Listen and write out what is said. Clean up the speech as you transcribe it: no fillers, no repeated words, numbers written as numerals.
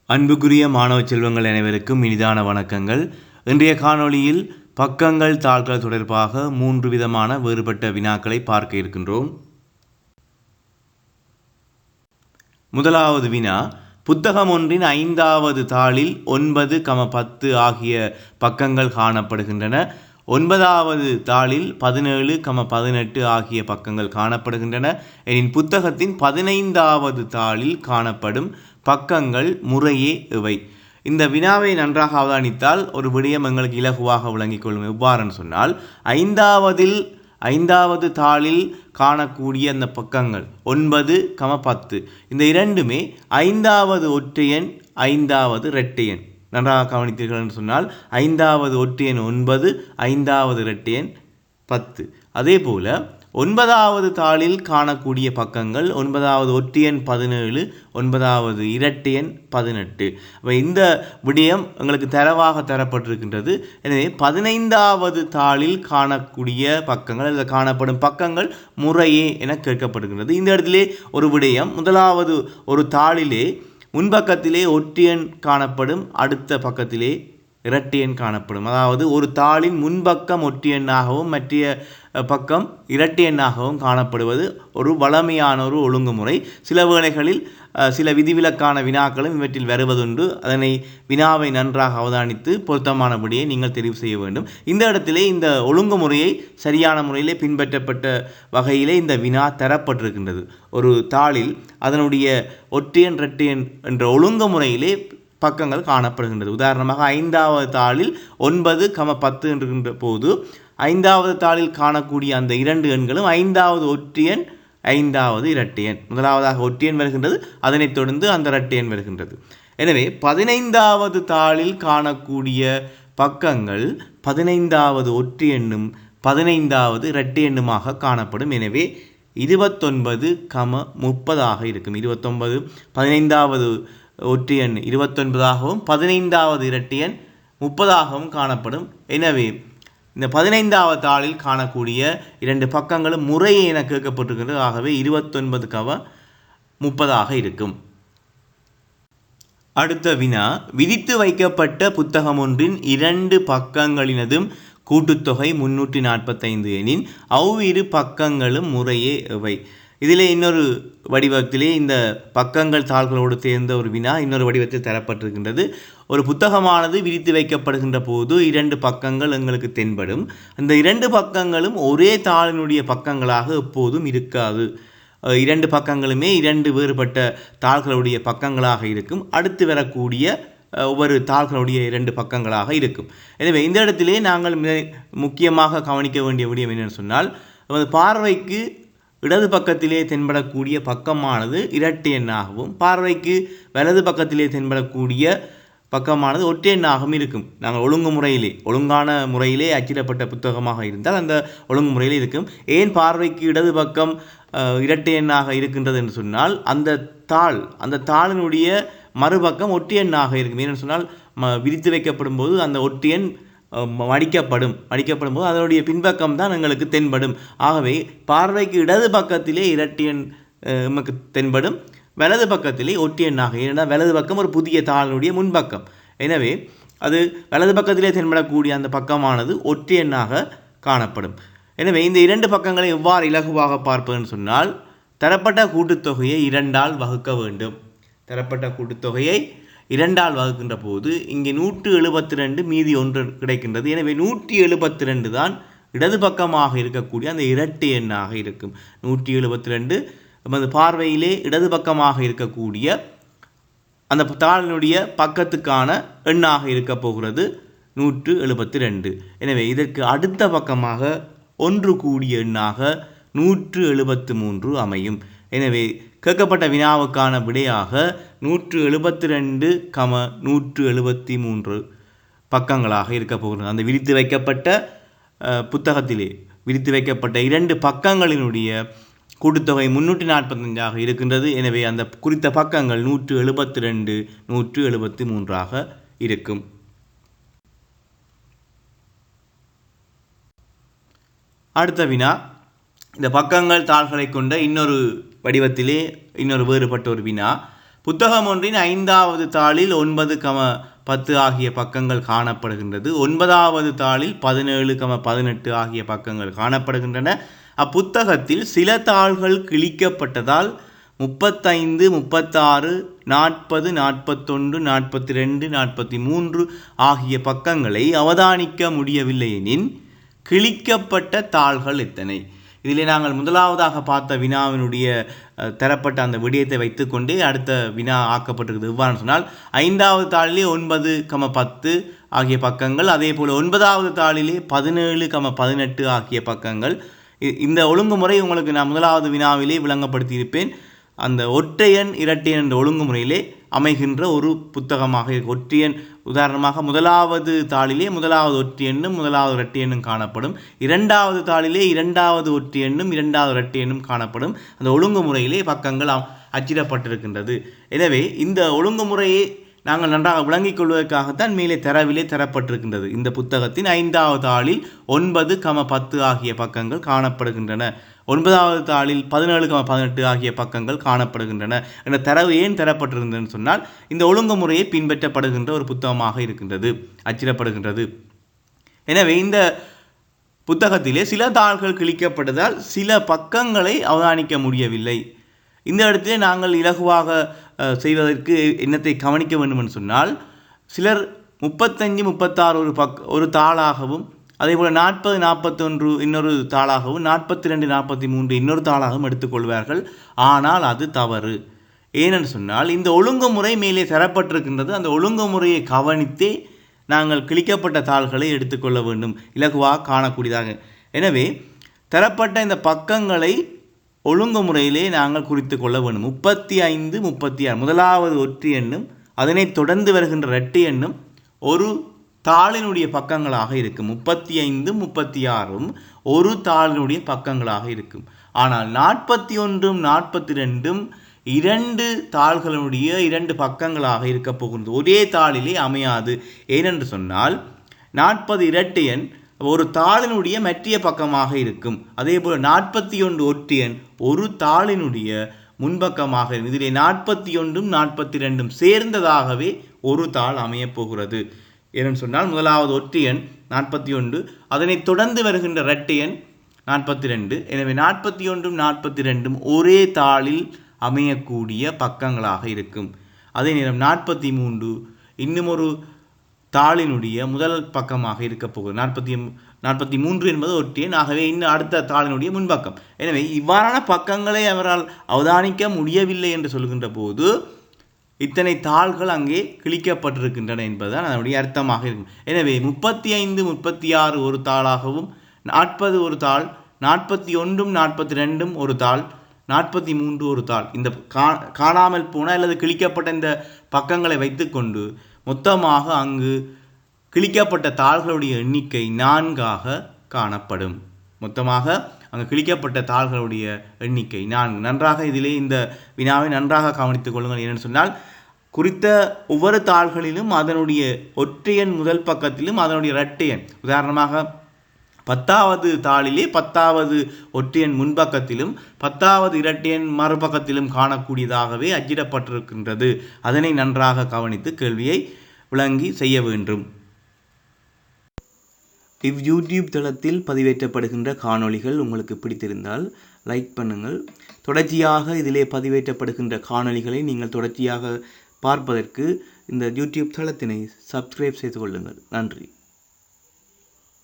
அன்புக்குரிய மாணவ செல்வங்கள் அனைவருக்கும் இனிதான வணக்கங்கள். இன்றைய காணொளியில் பக்கங்கள் தாள்கள் தொடர்பாக 3 விதமான வேறுபட்ட வினாக்களை பார்க்க இருக்கின்றோம். முதலாவது வினா, புத்தகம் ஒன்றின் 5வது தாளில் 9, 10 ஆகிய பக்கங்கள் காணப்படுகின்றன. 9வது தாளில் 17, 18 ஆகிய பக்கங்கள் காணப்படுகின்றன. எனின் புத்தகத்தின் 15வது தாளில் காணப்படும் பக்கங்கள் முறையே இவை. இந்த வினாவை நன்றாக அவதானித்தால் ஒரு விடயம் எங்களுக்கு இலகுவாக விளங்கிக் கொள்ளும். எவ்வாறுன்னு சொன்னால், 5வது தாளில் காணக்கூடிய அந்த பக்கங்கள் 9, 10 இந்த இரண்டுமே 5வது ஒற்றையன், 5வது இரட்டையன். நன்றாக கவனித்தீர்கள் என்று சொன்னால் 5வது ஒற்றையன் 9, 5வது இரட்டையன் 10. அதே போல 9வது தாளில் காணக்கூடிய பக்கங்கள் 9வது ஒற்றையன் 17, 9வது இரட்டையன் 18. இந்த விடயம் எங்களுக்கு தரவாக தரப்பட்டிருக்கின்றது. எனவே 15வது தாளில் காணக்கூடிய பக்கங்கள் அதில் காணப்படும் பக்கங்கள் முறையே என கேட்கப்படுகின்றது. இந்த இடத்திலே ஒரு விடயம், முதலாவது ஒரு தாளிலே முன்பக்கத்திலே ஒற்றையன் காணப்படும், அடுத்த பக்கத்திலே இரட்டையன் காணப்படும். அதாவது ஒரு தாளின் முன்பக்கம் ஒற்றையெண்ணாகவும் மற்ற பக்கம் இரட்டையெண்ணாகவும் காணப்படுவது ஒரு வளமையான ஒரு ஒழுங்குமுறை. சில வேளைகளில் சில விதிவிலக்கான வினாக்களும் இவற்றில் வருவதுண்டு. அதனை வினாவை நன்றாக அவதானித்து பொருத்தமானபடியே நீங்கள் தெரிவு செய்ய வேண்டும். இந்த இடத்திலே இந்த ஒழுங்குமுறையை சரியான முறையிலே பின்பற்றப்பட்ட வகையிலே இந்த வினா தரப்பட்டிருக்கின்றது. ஒரு தாளில் அதனுடைய ஒற்றையன் இரட்டையன் என்ற ஒழுங்குமுறையிலே பக்கங்கள் காணப்படுகின்றது. உதாரணமாக 5வது தாளில் 9, 10 என்கின்ற போது 5வது தாளில் காணக்கூடிய அந்த இரண்டு எண்களும் 5வது ஒற்றையன், 5வது இரட்டையன். முதலாவதாக ஒற்றையன் வருகின்றது, அதனைத் தொடர்ந்து அந்த இரட்டையன் வருகின்றது. எனவே 15வது தாளில் காணக்கூடிய பக்கங்கள் 15வது ஒற்றையெண்ணும் 15வது இரட்டையெண்ணுமாக காணப்படும். எனவே 29, 30 இருக்கும். 29 15வது ஒற்றையன் 29ஆகவும் 15வது இரட்டையன் 30ஆகவும் காணப்படும். எனவே இந்த 15வது தாளில் காணக்கூடிய இரண்டு பக்கங்களும் முறையே என கேட்கப்பட்டிருக்கின்றது. ஆகவே 29, 30 இருக்கும். அடுத்த வினா, விதித்து வைக்கப்பட்ட புத்தகம் ஒன்றின் 2 பக்கங்களினதும் கூட்டுத்தொகை 345 எனின் அவ்விரு பக்கங்களும் முறையே எவை? இதிலே இன்னொரு வடிவத்திலே இந்த பக்கங்கள் தாள்களோடு சேர்ந்த ஒரு வினா இன்னொரு வடிவத்தில் தரப்பட்டிருக்கின்றது. ஒரு புத்தகமானது விரித்து வைக்கப்படுகின்ற போது 2 பக்கங்கள் எங்களுக்கு தென்படும். அந்த 2 பக்கங்களும் ஒரே தாளினுடைய பக்கங்களாக எப்போதும் இருக்காது. 2 பக்கங்களுமே 2 வேறுபட்ட தாள்களுடைய பக்கங்களாக இருக்கும். அடுத்து வரக்கூடிய ஒவ்வொரு தாள்களுடைய 2 பக்கங்களாக இருக்கும். எனவே இந்த இடத்திலே நாங்கள் முக்கியமாக கவனிக்க வேண்டிய விடயம் என்னென்னு சொன்னால், பார்வைக்கு இடது பக்கத்திலே தென்படக்கூடிய பக்கமானது இரட்டை எண்ணாகவும், பார்வைக்கு வலது பக்கத்திலே தென்படக்கூடிய பக்கமானது ஒற்றை எண்ணாகவும் இருக்கும். நாங்கள் ஒழுங்கான முறையிலே அச்சிடப்பட்ட புத்தகமாக இருந்தால் அந்த ஒழுங்குமுறையிலே இருக்கும். ஏன் பார்வைக்கு இடது பக்கம் இரட்டை எண்ணாக இருக்கின்றது என்று சொன்னால், அந்த தாளினுடைய மறுபக்கம் ஒற்றை எண்ணாக இருக்கும். ஏன்னு சொன்னால், விரித்து வைக்கப்படும் போது அந்த ஒற்றையன் மடிக்கப்படும் போது அதனுடைய பின்பக்கம் தான் எங்களுக்கு தென்படும். ஆகவே பார்வைக்கு இடது பக்கத்திலே இரட்டையன் நமக்கு தென்படும், வலது பக்கத்திலே ஒற்றையெண்ணாக. ஏனென்றால் வலது பக்கம் ஒரு புதிய தாளினுடைய முன்பக்கம். எனவே அது வலது பக்கத்திலே தென்படக்கூடிய அந்த பக்கமானது ஒற்றையெண்ணாக காணப்படும். எனவே இந்த 2 பக்கங்களை எவ்வாறு இலகுவாக பார்ப்பதுன்னு சொன்னால், தரப்பட்ட கூட்டுத்தொகையை 2ஆல் வகுக்க வேண்டும். தரப்பட்ட கூட்டுத்தொகையை 2ஆல் வகுக்கின்ற போது இங்கே 172 மீதி 1 கிடைக்கின்றது. எனவே 172 தான் இடது பக்கமாக இருக்கக்கூடிய அந்த இரட்டை எண்ணாக இருக்கும். 172 நமது பார்வையிலே இடது பக்கமாக இருக்கக்கூடிய அந்த தாளினுடைய பக்கத்துக்கான எண்ணாக இருக்க போகிறது 172. எனவே இதற்கு அடுத்த பக்கமாக 1 கூடிய எண்ணாக 173 அமையும். எனவே கேட்கப்பட்ட வினாவுக்கான விடையாக 172, 173 பக்கங்களாக இருக்க போகிறது. அந்த விரித்து வைக்கப்பட்ட புத்தகத்திலே விரித்து வைக்கப்பட்ட 2 பக்கங்களினுடைய கூட்டுத்தொகை 345 இருக்கின்றது. எனவே அந்த குறித்த பக்கங்கள் 172, 173 இருக்கும். அடுத்த வினா, இந்த பக்கங்கள் தாள்களை கொண்ட இன்னொரு வடிவத்திலே இன்னொரு வேறுபட்ட ஒரு வினா, புத்தகம் ஒன்றின் 5வது தாளில் 9,10 ஆகிய பக்கங்கள் காணப்படுகின்றது. 9வது தாளில் 17,18 ஆகிய பக்கங்கள் காணப்படுகின்றன. அப்புத்தகத்தில் சில தாள்கள் கிழிக்கப்பட்டதால் 35, 36, 40, 41, 42, 43 ஆகிய பக்கங்களை அவதானிக்க முடியவில்லை எனின் கிழிக்கப்பட்ட தாள்கள் எத்தனை? இதிலே நாங்கள் முதலாவதாக பார்த்த வினாவினுடைய தரப்பட்ட அந்த விடயத்தை வைத்துக்கொண்டே அடுத்த வினா ஆக்கப்பட்டிருக்கிறது. எவ்வாறு சொன்னால் 5வது தாளிலே 9,10 ஆகிய பக்கங்கள், அதே போல் 9வது தாளிலே 17,18 ஆகிய பக்கங்கள். இந்த ஒழுங்குமுறை உங்களுக்கு நான் முதலாவது வினாவிலே விளங்கப்படுத்தியிருப்பேன். அந்த ஒற்றையன் இரட்டையன் என்ற ஒழுங்குமுறையிலே அமைகின்ற ஒரு புத்தகமாக இருக்கு. ஒற்றையன் உதாரணமாக முதலாவது தாளிலே முதலாவது ஒற்றையெண்ணும் முதலாவது இரட்டையெண்ணும் காணப்படும். 2வது தாளிலே 2வது ஒற்றையெண்ணும் 2வது இரட்டையெண்ணும் காணப்படும். அந்த ஒழுங்குமுறையிலே பக்கங்கள் அச்சிடப்பட்டிருக்கின்றது. எனவே இந்த ஒழுங்குமுறையை நாங்கள் நன்றாக விளங்கிக் கொள்வதற்காகத்தான் மேலே தரவிலே தரப்பட்டிருக்கின்றது. இந்த புத்தகத்தின் 5வது தாளில் 9,10 ஆகிய பக்கங்கள் காணப்படுகின்றன. 9வது தாளில் 17,18 ஆகிய பக்கங்கள் காணப்படுகின்றன. என்ற தரவு ஏன் தரப்பட்டிருந்ததுன்னு சொன்னால் இந்த ஒழுங்குமுறையை பின்பற்றப்படுகின்ற ஒரு புத்தகமாக இருக்கின்றது, அச்சிடப்படுகின்றது. எனவே இந்த புத்தகத்திலே சில தாள்கள் கிழிக்கப்பட்டதால் சில பக்கங்களை அவதானிக்க முடியவில்லை. இந்த இடத்திலே நாங்கள் இலகுவாக செய்வதற்கு என்னத்தை கவனிக்க வேண்டும் என்று சொன்னால், சிலர் 35, 36 ஒரு தாளாகவும், அதேபோல் 40, 41 இன்னொரு தாளாகவும், 42, 43 இன்னொரு தாளாகவும் எடுத்துக்கொள்வார்கள். ஆனால் அது தவறு. ஏனென்று சொன்னால் இந்த ஒழுங்குமுறை மேலே தரப்பட்டிருக்கின்றது. அந்த ஒழுங்குமுறையை கவனித்தே நாங்கள் கிழிக்கப்பட்ட தாள்களை எடுத்துக்கொள்ள வேண்டும், இலகுவாக காணக்கூடியதாக. எனவே தரப்பட்ட இந்த பக்கங்களை ஒழுங்குமுறையிலே நாங்கள் குறித்து கொள்ள வேண்டும். 35, 36 முதலாவது ஒற்றை எண்ணும் அதனைத் தொடர்ந்து வருகின்ற இரட்டை எண்ணும் ஒரு தாளினுடைய பக்கங்களாக இருக்கும். 35, 36 ஒரு தாளினுடைய பக்கங்களாக இருக்கும். ஆனால் 41, 42 2 தாள்களுடைய 2 பக்கங்களாக இருக்க போகின்றது. ஒரே தாளிலே அமையாது. ஏனென்று சொன்னால் 40 இரட்டை எண் ஒரு தாளினுடைய மற்றிய பக்கமாக இருக்கும். அதே போல் 41 ஒற்றையன் ஒரு தாளினுடைய முன்பக்கமாக இருக்கும். இதிலே 41, 42 சேர்ந்ததாகவே ஒரு தாள் அமையப் போகிறது. ஏனென்று சொன்னால் முதலாவது ஒற்றையன் 41, அதனைத் தொடர்ந்து வருகின்ற இரட்டையன் 42. எனவே 41, 42 ஒரே தாளில் அமையக்கூடிய பக்கங்களாக இருக்கும். அதே நேரம் 43 இன்னும் ஒரு தாளினுடைய முதல் பக்கமாக இருக்க போகுது. 43 என்பது ஒற்றையன். ஆகவே இன்னும் அடுத்த தாளினுடைய முன்பக்கம். எனவே இவ்வாறான பக்கங்களை அவரால் அவதானிக்க முடியவில்லை என்று சொல்கின்ற போது இத்தனை தாள்கள் அங்கே கிழிக்கப்பட்டிருக்கின்றன என்பதுதான் அதனுடைய அர்த்தமாக இருக்கும். எனவே 35, 36 ஒரு தாளாகவும், 40 ஒரு தாள், 41, 42 ஒரு தாள், 43 ஒரு தாள். இந்த காணாமல் போன அல்லது கிழிக்கப்பட்ட இந்த பக்கங்களை வைத்துக்கொண்டு மொத்தமாக அங்கு கிழிக்கப்பட்ட தாள்களுடைய எண்ணிக்கை 4 காணப்படும். மொத்தமாக அங்கு கிழிக்கப்பட்ட தாள்களுடைய எண்ணிக்கை 4. நன்றாக இதிலே இந்த வினாவை நன்றாக கவனித்துக் கொள்ளுங்கள். ஏனென்று சொன்னால் குறித்த ஒவ்வொரு தாள்களிலும் அதனுடைய ஒற்றையன் முதல் பக்கத்திலும் அதனுடைய இரட்டையன், உதாரணமாக 10வது தாளிலே 10வது ஒற்றையன் முன்பக்கத்திலும் 10வது இரட்டையன் மறுபக்கத்திலும் காணக்கூடியதாகவே அச்சிடப்பட்டிருக்கின்றது. அதனை நன்றாக கவனித்து கேள்வியை விளங்கி செய்ய வேண்டும். யூடியூப் தளத்தில் பதிவேற்றப்படுகின்ற காணொளிகள் உங்களுக்கு பிடித்திருந்தால் லைக் பண்ணுங்கள். தொடர்ச்சியாக இதிலே பதிவேற்றப்படுகின்ற காணொளிகளை நீங்கள் தொடர்ச்சியாக பார்ப்பதற்கு இந்த யூடியூப் தளத்தினை சப்ஸ்கிரைப் செய்து கொள்ளுங்கள். நன்றி.